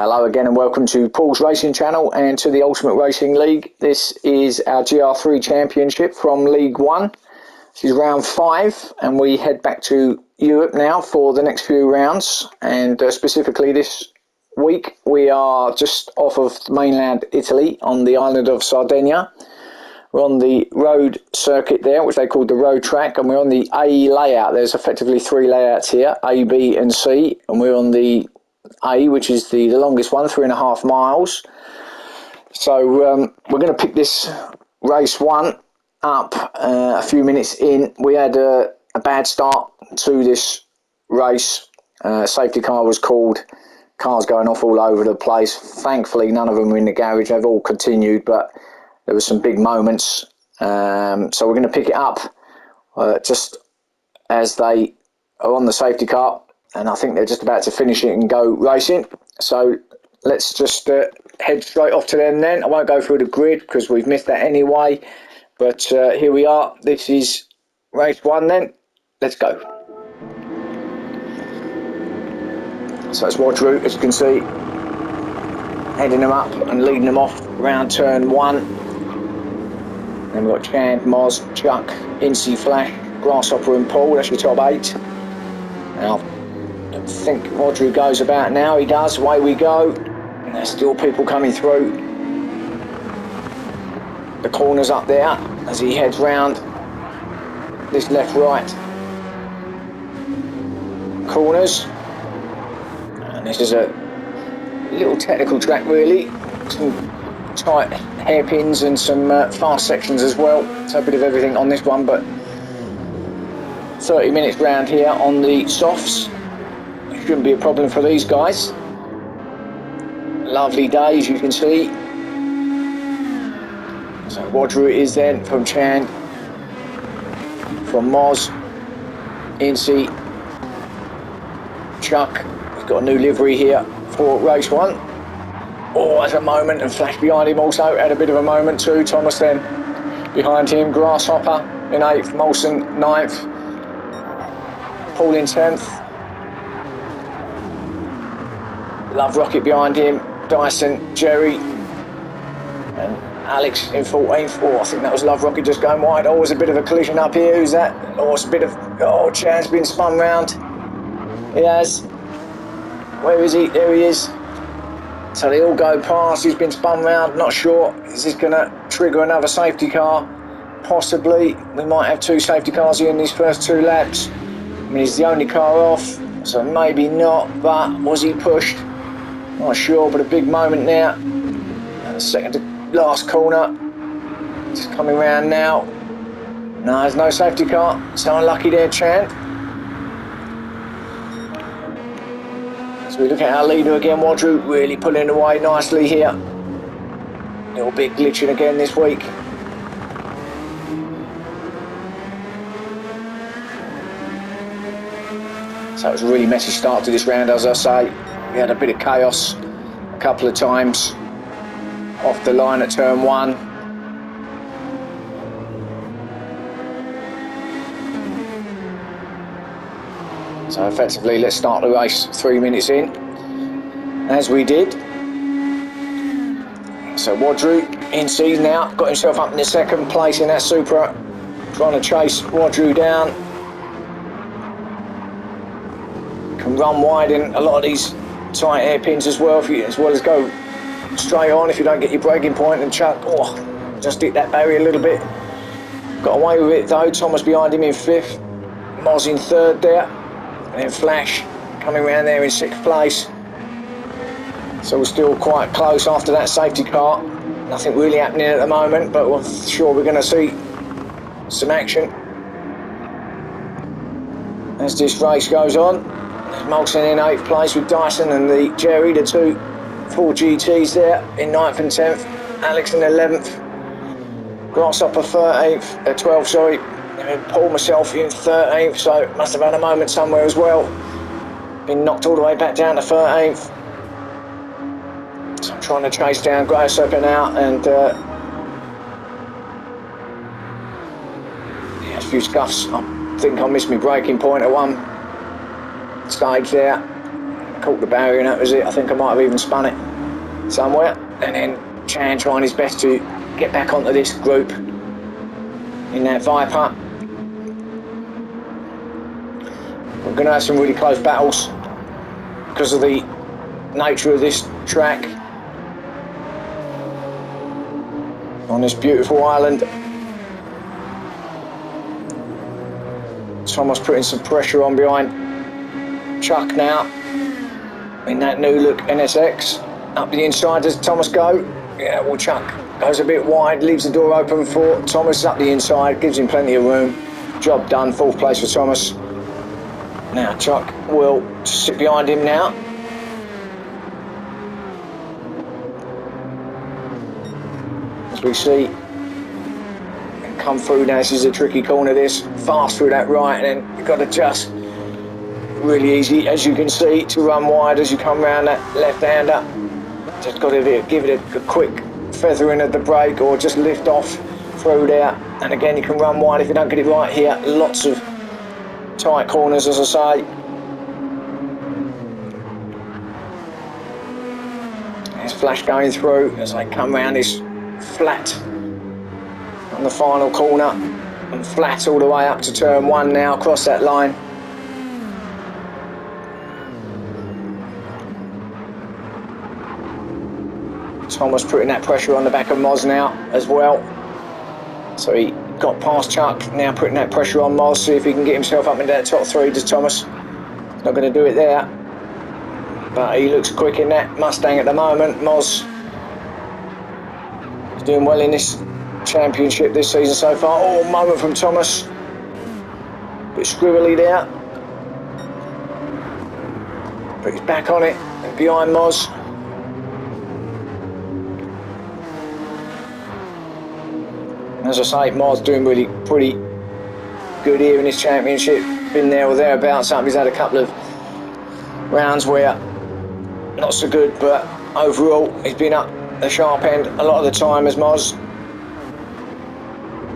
Hello again and welcome to Paul's Racing Channel and to the Ultimate Racing League. This is our GR3 Championship from League 1. This is round 5 and we head back to Europe now for the next few rounds, and specifically this week we are just off of mainland Italy on the island of Sardegna. We're on the road circuit there, which they call the road track, and we're on the A layout. There's effectively 3 layouts here, A, B and C, and we're on the A, which is the longest one, 3.5 miles. So we're going to pick this race 1 up a few minutes in. We had a bad start to this race. Safety car was called, cars going off all over the place. Thankfully none of them were in the garage, they've all continued, but there were some big moments. So we're going to pick it up just as they are on the safety car, and I think they're just about to finish it and go racing. So let's just head straight off to them then. I won't go through the grid because we've missed that anyway, but here we are. This is race 1 then. Let's go. So it's Wadru, as you can see, heading them up and leading them off around turn 1. Then we've got Chand, Moz, Chuck, Incy, Flash, Grasshopper and Paul. That's your top 8. Now I think Wadru goes about now. He does. Away we go. And there's still people coming through the corners up there as he heads round this left-right corners. And this is a little technical track really. Some tight hairpins and some fast sections as well. So a bit of everything on this one, but 30 minutes round here on the softs. Shouldn't be a problem for these guys. Lovely day, as you can see. So Wadru it is then from Chand, from Moz, Incy, Chuck. He's got a new livery here for race 1. Oh, there's a moment, and Flash behind him also had a bit of a moment too. Thomas then behind him, Grasshopper in 8th, Molson 9th, Paul in 10th. Love Rocket behind him, Dyson, Jerry, and Alex in 14th. Oh, I think that was Love Rocket just going wide. Oh, there's a bit of a collision up here. Who's that? Oh, it's a bit of... Oh, Chan's been spun round. He has. Where is he? There he is. So they all go past. He's been spun round. Not sure. Is this going to trigger another safety car? Possibly. We might have 2 safety cars here in these first 2 laps. I mean, he's the only car off, so maybe not. But was he pushed? Not sure, but a big moment now. And the second to last corner. Just coming round now. No, there's no safety car. So unlucky there, Chand. So we look at our leader again, Wadru, really pulling away nicely here. Little bit glitching again this week. So it was a really messy start to this round, as I say. We had a bit of chaos a couple of times off the line at turn 1. So effectively, let's start the race 3 minutes in, as we did. So Wadru in C now, got himself up in the 2nd place in that Supra, trying to chase Wadru down. Can run wide in a lot of these tight hairpins as well, as well as go straight on if you don't get your braking point. And Chuck, oh, just hit that barrier a little bit. Got away with it though. Thomas behind him in 5th, Moz in 3rd there, and then Flash coming around there in 6th place. So we're still quite close after that safety car. Nothing really happening at the moment, but we're sure we're going to see some action as this race goes on. Molson in 8th place with Dyson and the Jerry, the 2 full GTs there in 9th and 10th. Alex in 11th. Grasshopper 12th, sorry. And Paul myself in 13th, so must have had a moment somewhere as well. Been knocked all the way back down to 13th. So I'm trying to chase down Grasshopper now, and yeah, a few scuffs. I think I missed my braking point at one stage there. caught the barrier and that was it. I think I might have even spun it somewhere. And then Chan trying his best to get back onto this group in that Viper. We're going to have some really close battles because of the nature of this track on this beautiful island. Thomas putting some pressure on behind Chuck now in that new look NSX. Up the inside does Thomas go? Yeah, well, Chuck goes a bit wide, leaves the door open for Thomas up the inside, gives him plenty of room. Job done, 4th place for Thomas. Now Chuck will sit behind him now. As we see, come through now, this is a tricky corner this, fast through that right, and then you've got to just, really easy as you can see, to run wide as you come round that left-hander. Just got to give it a quick feathering of the brake or just lift off through there, and again you can run wide if you don't get it right here. Lots of tight corners, as I say. There's Flash going through as they come round this flat on the final corner, and flat all the way up to turn 1 now, across that line. Thomas putting that pressure on the back of Moz now as well. So he got past Chuck, now putting that pressure on Moz, see if he can get himself up into that top 3. Does Thomas? He's not going to do it there, but he looks quick in that Mustang at the moment. Moz is doing well in this championship this season so far. Oh, moment from Thomas. Bit scribbly there, but he's back on it and behind Moz. As I say, Moz doing really pretty good here in this championship. Been there or thereabouts. He's had a couple of rounds where not so good, but overall he's been up the sharp end a lot of the time as Moz.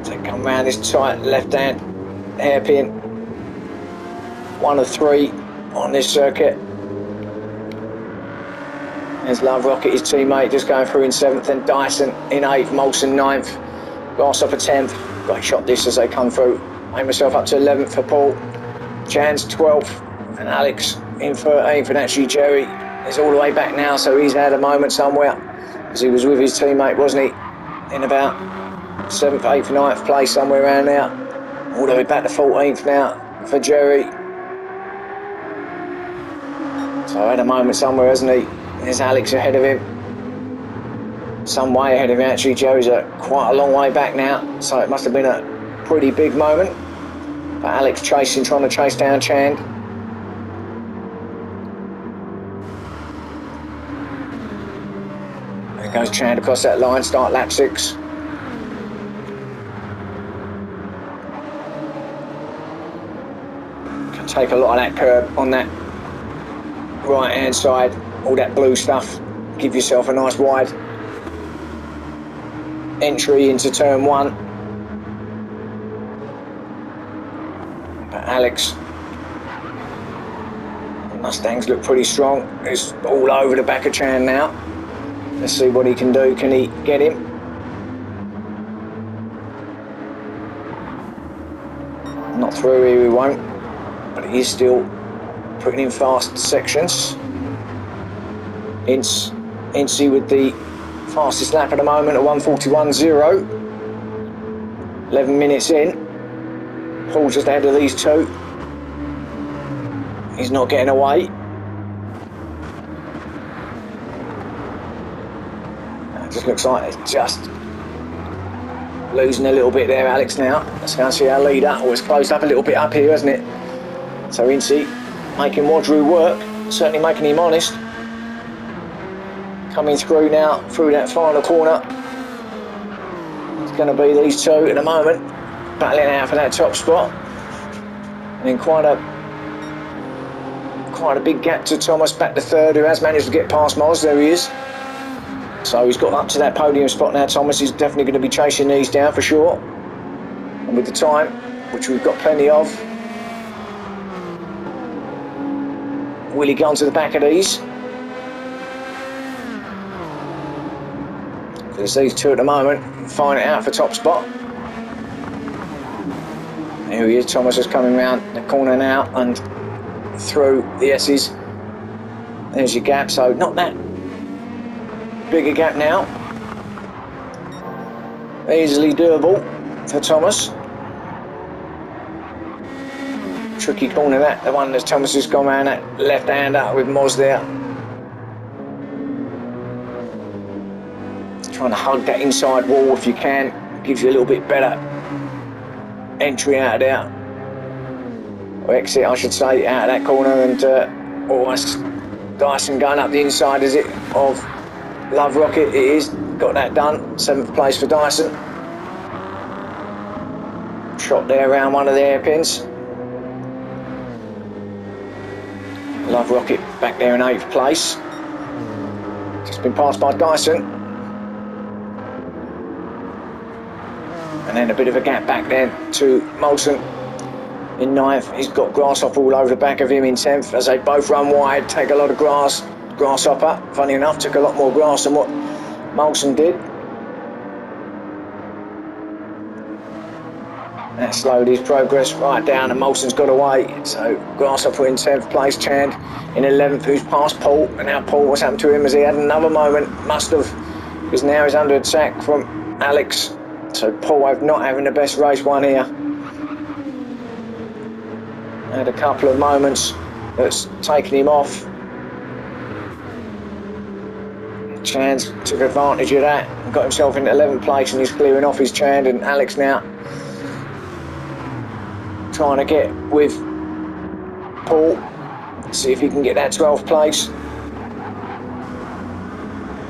So come round this tight left hand hairpin. 1 of 3 on this circuit. There's Love Rocket, his teammate, just going through in 7th, and Dyson in 8th, Molson 9th. Grasshopper 10th, got shot this as they come through. Made myself up to 11th for Paul. Chan's 12th, and Alex in 13th, and actually Jerry is all the way back now, so he's had a moment somewhere, because he was with his teammate, wasn't he? In about 7th, 8th, 9th place, somewhere around there. All the way back to 14th now for Jerry. So had a moment somewhere, hasn't he? There's Alex ahead of him. Some way ahead of him actually. Jerry's quite a long way back now, so it must have been a pretty big moment. But Alex chasing, trying to chase down Chand. There goes Chand across that line, start lap 6. Can take a lot of that curb on that right hand side, all that blue stuff. Give yourself a nice wide entry into turn 1. But Alex, the Mustangs look pretty strong. He's all over the back of Chan now. Let's see what he can do. Can he get him? Not through here, he won't, but he is still putting in fast sections. Incy with the fastest lap at the moment at 1:41.0. 11 minutes in. Paul just ahead of these two. He's not getting away. It just looks like it's just losing a little bit there, Alex, now. Let's go and see our leader. Oh, it's closed up a little bit up here, hasn't it? So Incy making Wadru work, certainly making him honest. Coming through now, through that final corner. It's going to be these two at the moment, battling out for that top spot. And then quite a big gap to Thomas, back to 3rd, who has managed to get past Moz. There he is. So he's got up to that podium spot now. Thomas is definitely going to be chasing these down for sure. And with the time, which we've got plenty of, Will he go onto the back of these? Because these two at the moment find it out for top spot. Here he is, Thomas is coming round the corner now and through the S's. There's your gap, so not that big a gap now. Easily doable for Thomas. Tricky corner that, the one that Thomas has gone around, that left hander with Moz there. Trying to hug that inside wall if you can, gives you a little bit better entry out of there. Or exit, I should say, out of that corner, and almost Dyson going up the inside, is it, of Love Rocket. It is, got that done. 7th place for Dyson. Shot there around one of the hairpins. Love Rocket back there in 8th place. Just been passed by Dyson. And then a bit of a gap back then to Molson in 9th. He's got Grasshopper all over the back of him in 10th as they both run wide, take a lot of grass. Grasshopper, funny enough, took a lot more grass than what Molson did. That slowed his progress right down, and Molson's got away. So Grasshopper in 10th place, Chand in 11th, who's passed Paul. And now Paul, what's happened to him? Has he had another moment? Must have, because now he's under attack from Alex. So Paul not having the best race one here. Had a couple of moments that's taken him off. Chand took advantage of that and got himself into 11th place, and he's clearing off his Chand, and Alex now trying to get with Paul, see if he can get that 12th place.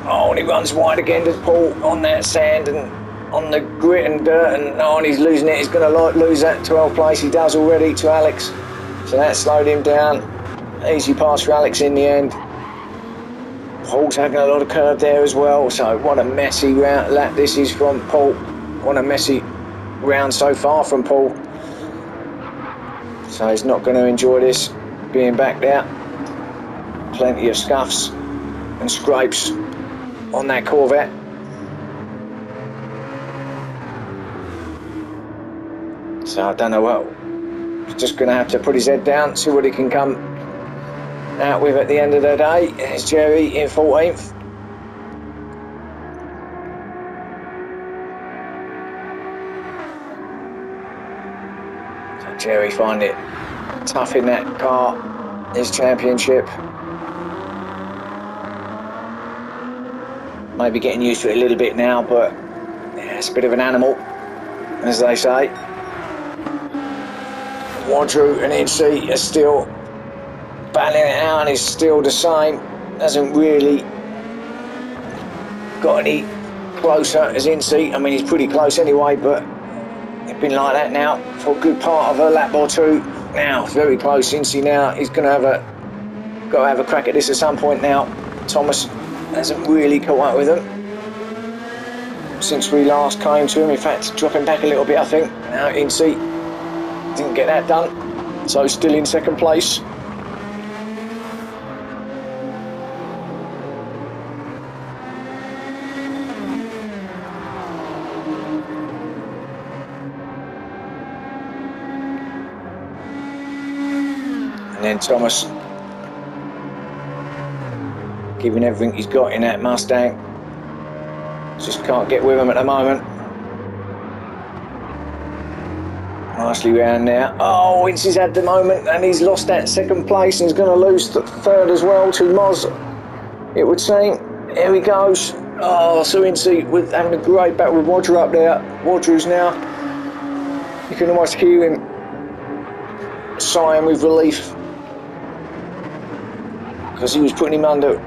Oh, and he runs wide again, does Paul, on that sand and on the grit and dirt, and oh, and he's losing it. He's going to lose that 12th place. He does already to Alex, so that slowed him down. Easy pass for Alex in the end. Paul's having a lot of curve there as well, so what a messy round lap this is from Paul. What a messy round so far from Paul. So he's not going to enjoy this, being back there. Plenty of scuffs and scrapes on that Corvette. So I don't know what, he's just going to have to put his head down, see what he can come out with at the end of the day. There's Jerry in 14th. So Jerry finding it tough in that car, his championship. Maybe getting used to it a little bit now, but yeah, it's a bit of an animal, as they say. Wadru and Incy are still battling it out, and he's still the same. Hasn't really got any closer as Incy. I mean, he's pretty close anyway, but it's been like that now for a good part of a lap or two. Now, very close. Incy now, he's going to got to have a crack at this at some point now. Thomas hasn't really caught up with him since we last came to him. In fact, dropping back a little bit, I think. Now, Incy didn't get that done, so still in 2nd place. And then Thomas giving everything he's got in that Mustang. Just can't get with him at the moment. Nicely round there. Oh, Incy's had the moment, and he's lost that 2nd place, and he's going to lose the 3rd as well to Moz, it would seem. Here he goes. Oh, so Incy with having a great battle with Wadru up there. Wadru's now, you can almost hear him sighing with relief, because he was putting him under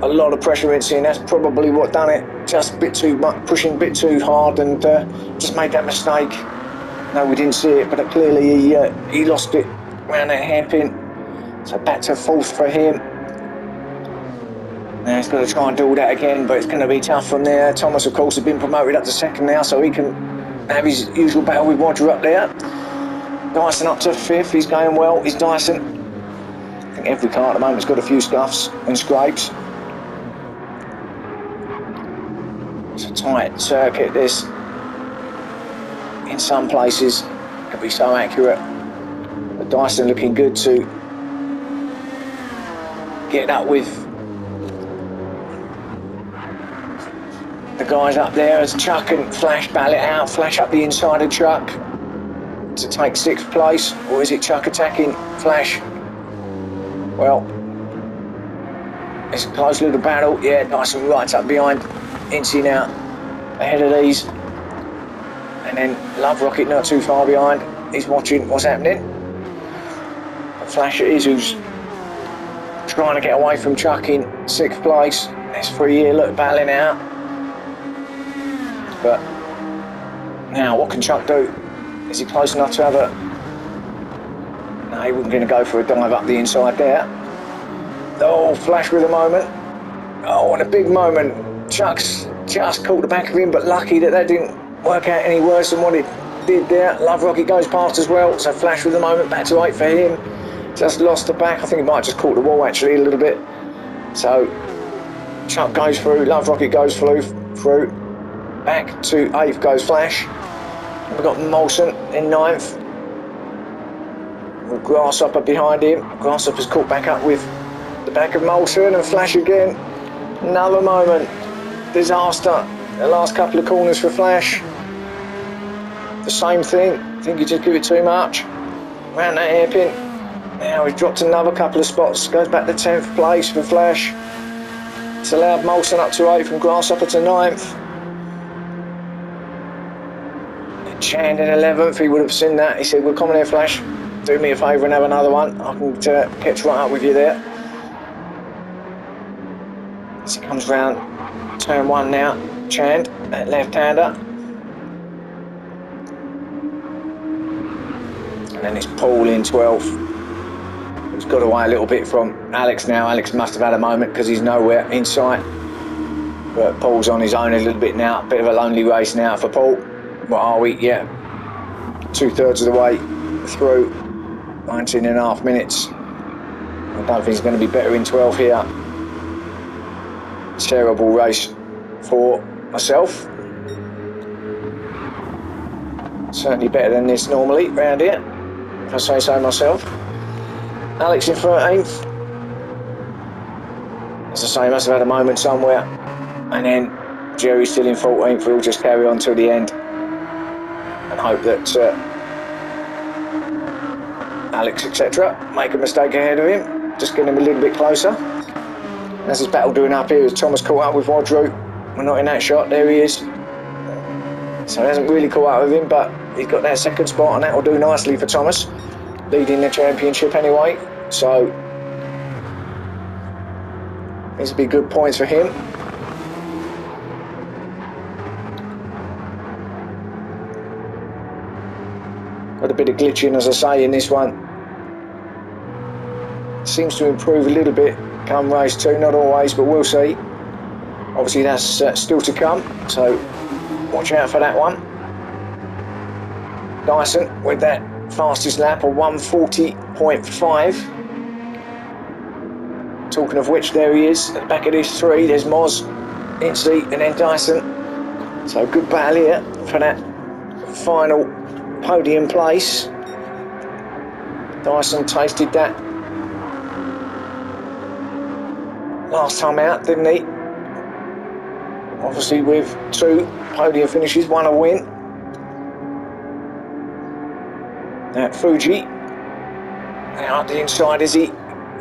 a lot of pressure, Incy, and that's probably what done it. Just a bit too much, pushing a bit too hard, and just made that mistake. No, we didn't see it, but clearly he lost it around that hairpin. So back to 4th for him. Now he's got to try and do all that again, but it's going to be tough from there. Thomas, of course, has been promoted up to 2nd now, so he can have his usual battle with Wadru up there. Dyson up to 5th, he's going well, is Dyson. I think every car at the moment's got a few scuffs and scrapes. It's a tight circuit, this. In some places, it can be so accurate. But Dyson looking good to get up with the guys up there as Chuck and Flash battle it out. Flash up the inside of Chuck to take 6th place, or is it Chuck attacking Flash? Well, it's a close little battle. Yeah, Dyson right up behind Incy now, ahead of these. And then Love Rocket not too far behind. He's watching what's happening. But Flash it is who's trying to get away from Chuck in 6th place. There's 3 here, look, battling out. But now what can Chuck do? Is he close enough to have a... No, he wasn't going to go for a dive up the inside there. Oh, Flash with a moment. Oh, and a big moment. Chuck's just caught the back of him, but lucky that didn't work out any worse than what it did there. Love Rocket goes past as well, so Flash with the moment, back to 8 for him. Just lost the back. I think he might have just caught the wall actually a little bit. So Chuck goes through, Love Rocket goes through. Back to 8th goes Flash. We've got Molson in 9th. With Grasshopper behind him. Grasshopper's caught back up with the back of Molson, and Flash again. Another moment. Disaster. The last couple of corners for Flash. The same thing. I think he just give it too much. Round that hairpin. Now he's dropped another couple of spots. Goes back to 10th place for Flash. It's allowed Molson up to 8th and Grasshopper to 9th. Chand in 11th, he would have seen that. He said, well, come on here, Flash. Do me a favour and have another one. I can catch right up with you there. As he comes round turn 1 now. Chand, that left-hander. And then it's Paul in 12th. He's got away a little bit from Alex now. Alex must have had a moment because he's nowhere in sight. But Paul's on his own a little bit now. Bit of a lonely race now for Paul. What are we? Yeah. 2/3 of the way through. 19.5 minutes. I don't think he's going to be better in 12 here. Terrible race for myself. Certainly better than this normally round here, if I say so myself. Alex in 13th. As I say, must have had a moment somewhere. And then Jerry's still in 14th. We'll just carry on till the end and hope that Alex, etc., make a mistake ahead of him. Just get him a little bit closer. As his battle doing up here, as Thomas caught up with Wadru. We're not in that shot. There he is. So he hasn't really caught up with him, but he's got that 2nd spot, and that will do nicely for Thomas, leading the championship anyway. So these will be good points for him. Got a bit of glitching, as I say, in this one. Seems to improve a little bit come race 2, not always, but we'll see. Obviously that's still to come, so watch out for that one. Dyson with that fastest lap of 1:40.5. Talking of which, there he is at the back of this 3. There's Moz, Incy, and then Dyson. So good battle here for that final podium place. Dyson tasted that last time out, didn't he? Obviously with 2 podium finishes, 1 a win. Now Fuji now up the inside is he,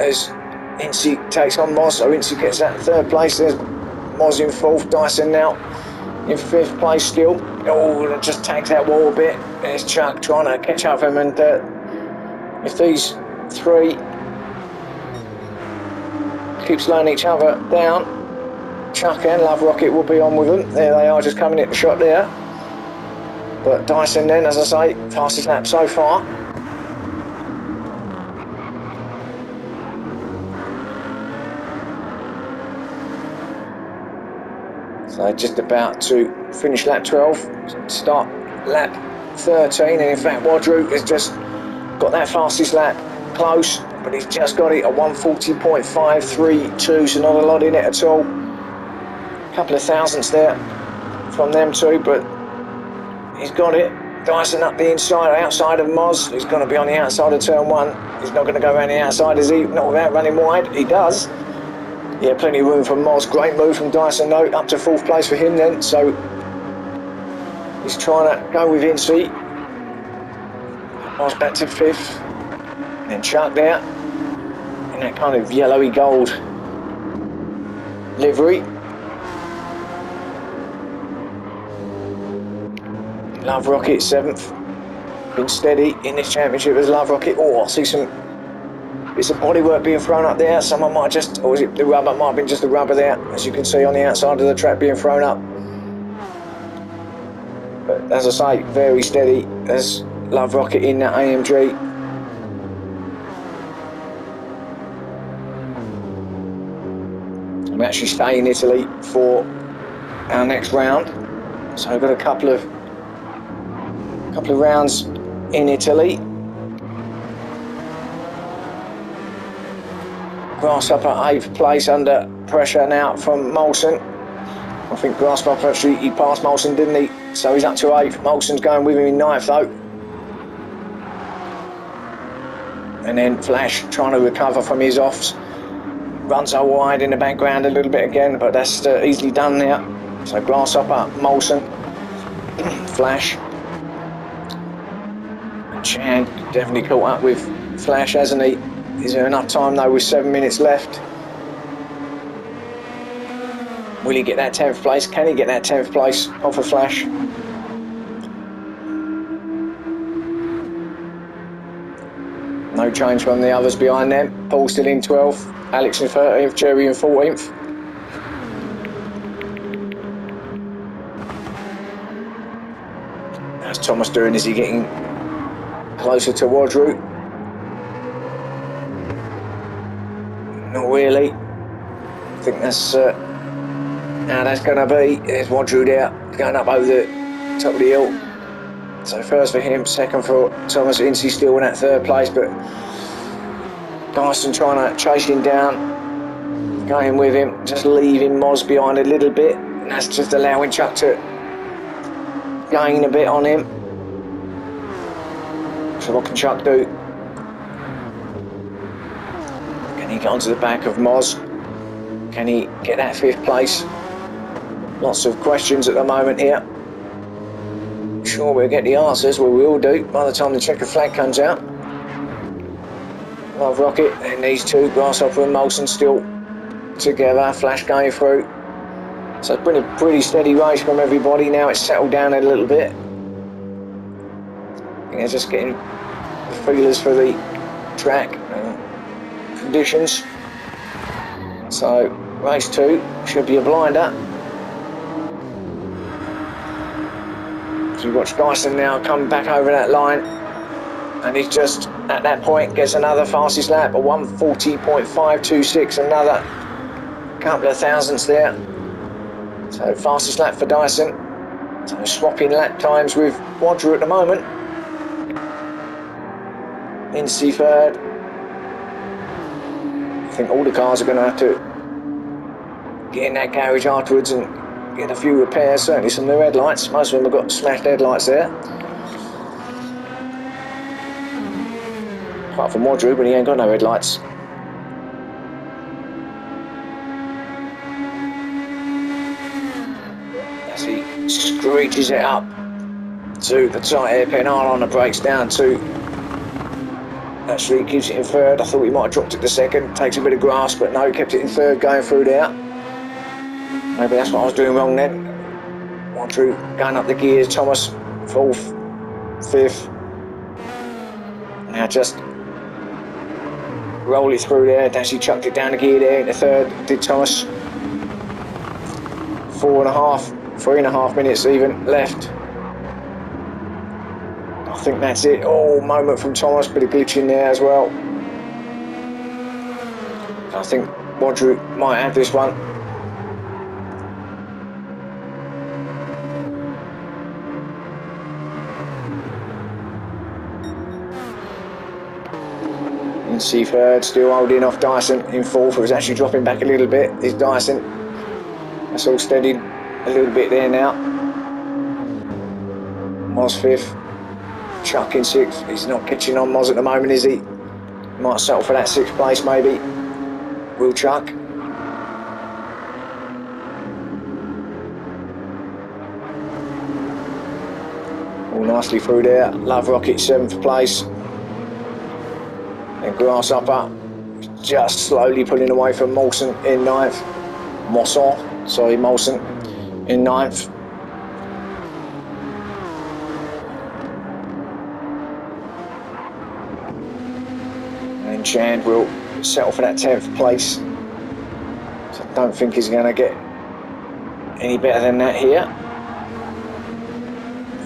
as Incy takes on Moz, so Incy gets that 3rd place. There's Moz in 4th, Dyson now in 5th place still. Oh, it just tags that wall a bit. There's Chuck trying to catch up with him, and if these 3 keep slowing each other down, Chuck and Love Rocket will be on with them. There they are, just coming at the shot there. But Dyson then, as I say, fastest lap so far. So just about to finish lap 12, start lap 13, and in fact Wadru has just got that fastest lap close. but he's just got it at 140.532, so not a lot in it at all. A couple of thousandths there from them two, but he's got it. Dyson up the inside, outside of Moz. He's going to be on the outside of turn one. He's not going to go around the outside, is he? Not without running wide. He does. Yeah, plenty of room for Moz. Great move from Dyson, though. Up to 4th place for him then. So he's trying to go with Incy. Moz back to 5th. And then Chuck there in that kind of yellowy gold livery. Love Rocket 7th. Been steady in this championship as Love Rocket. Oh, I see some bits of bodywork being thrown up there. Someone might just, or is it the rubber? Might have been just the rubber there, as you can see on the outside of the track being thrown up. But as I say, very steady as Love Rocket in that AMG. I'm actually staying in Italy for our next round, so I've got a couple of rounds in Italy. Grasshopper 8th place under pressure now from Molson. I think Grasshopper actually, he passed Molson, didn't he? So he's up to 8th. Molson's going with him in 9th though. And then Flash trying to recover from his offs. Runs out wide in the background a little bit again, but that's easily done now. So Grasshopper, Molson, Flash. Chan definitely caught up with Flash, hasn't he? Is there enough time though with 7 minutes left? Will he get that 10th place? Can he get that 10th place off of Flash? No change from the others behind them. Paul still in 12th, Alex in 13th, Jerry in 14th. How's Thomas doing? Is he getting closer to Wadru? Not really. I think that's how that's going to be. There's Wadru there, going up over the top of the hill. So first for him, second for Thomas. Incy still in that 3rd place, but Dyson trying to chase him down, going with him, just leaving Moz behind a little bit, and that's just allowing Chuck to gain a bit on him. So what can Chuck do? Can he get onto the back of Moz? Can he get that 5th place? Lots of questions at the moment here. Sure, we'll get the answers, well, we all do, by the time the checker flag comes out. Love Rocket and these two, Grasshopper and Molson, still together. Flash going through. So it's been a pretty steady race from everybody. Now it's settled down a little bit. I think they're just getting the feelers for the track and conditions. So race 2 should be a blinder. So we watch Dyson now come back over that line, and he's just at that point gets another fastest lap, a 140.526, another couple of thousandths there. So fastest lap for Dyson. So swapping lap times with Wadru at the moment. Incy 3rd. I think all the cars are going to have to get in that garage afterwards and get a few repairs, certainly some new headlights. Most of them have got smashed headlights there. Apart from Wadru, but he ain't got no headlights. As he screeches it up to the tight hairpin, hard on the brakes, down to, actually keeps it in 3rd. I thought he might have dropped it to 2nd, takes a bit of grass, but no, kept it in 3rd going through there. Maybe that's what I was doing wrong then. Wadru going up the gears, Thomas 4th, 5th. Now just roll it through there. Actually chucked it down the gear there into 3rd, did Thomas. 3.5 minutes even left. I think that's it. Oh, moment from Thomas, bit of glitch in there as well. I think Wadru might have this one. Incy third, still holding off Dyson in fourth. It was actually dropping back a little bit. Is Dyson. That's all steadied a little bit there now. Moz fifth. Chuck in sixth. He's not catching on Moz at the moment, is he? Might settle for that sixth place maybe. Will Chuck. All nicely through there. Love Rocket seventh place. And Grasshopper just slowly pulling away from Molson in ninth. Molson in ninth. And Chand will settle for that 10th place. So I don't think he's going to get any better than that here.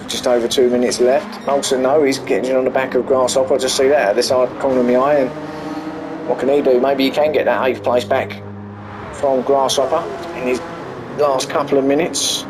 Just over 2 minutes left. Molson, no, he's getting on the back of Grasshopper. I just see that at the side corner of my eye. And what can he do? Maybe he can get that 8th place back from Grasshopper in his last couple of minutes.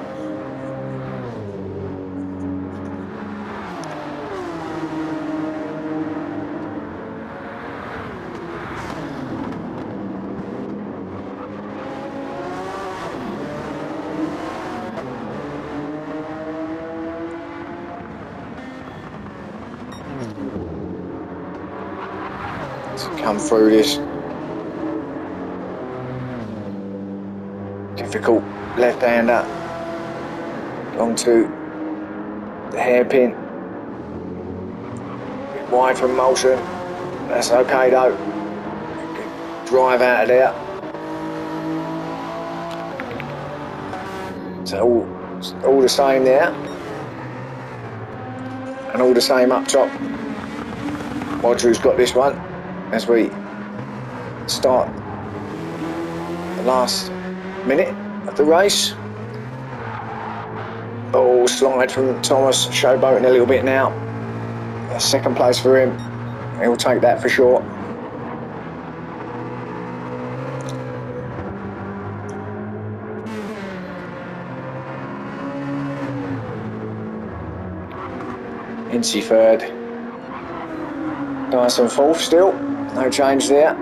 To come through this difficult left-hander onto the hairpin. Bit wide from Molson. That's okay though. Good drive out of there. So all the same there, and all the same up top. Wadru's got this one as we start the last minute of the race. Oh, slide from Thomas, showboating a little bit now. A second place for him. He'll take that for sure. Incy third. Dyson fourth still. No change there.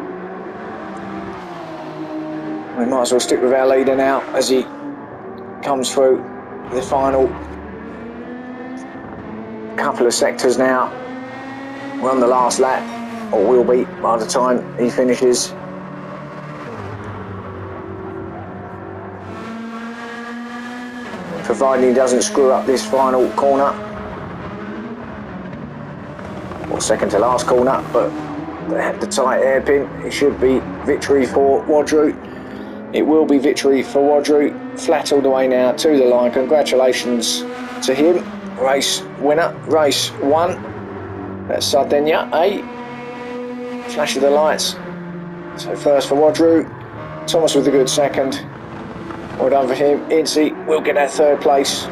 We might as well stick with our leader now as he comes through the final couple of sectors now. We're on the last lap, or will be by the time he finishes. Providing he doesn't screw up this final corner, or second to last corner, but they had the tight hairpin. It should be victory for Wadru. It will be victory for Wadru. Flat all the way now to the line. Congratulations to him. Race winner, race 1. That's Sardegna, Flash of the lights. So first for Wadru. Thomas with a good second. Well done for him. Incy will get that 3rd place,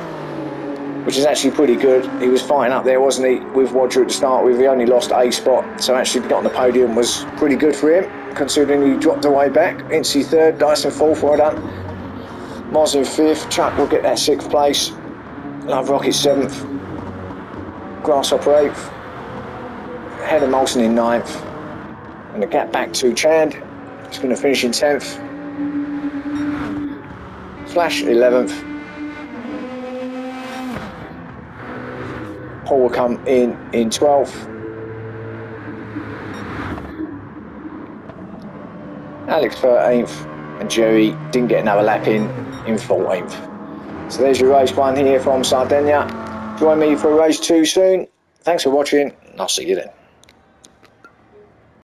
which is actually pretty good. He was fighting up there, wasn't he, with Wadru to start with. He only lost a spot, so actually got on the podium was pretty good for him, considering he dropped away back. Incy 3rd, Dyson 4th, well done. Moz in 5th, Chuck will get that 6th place. Love Rocket 7th. Grasshopper 8th. Ahead of Molson in 9th. And the gap back to Chand. He's going to finish in 10th. Flash 11th. Paul will come in 12th. Alex 13th. And Jerry didn't get another lap in 14th. So there's your race 1 here from Sardegna. Join me for race 2 soon. Thanks for watching, and I'll see you then.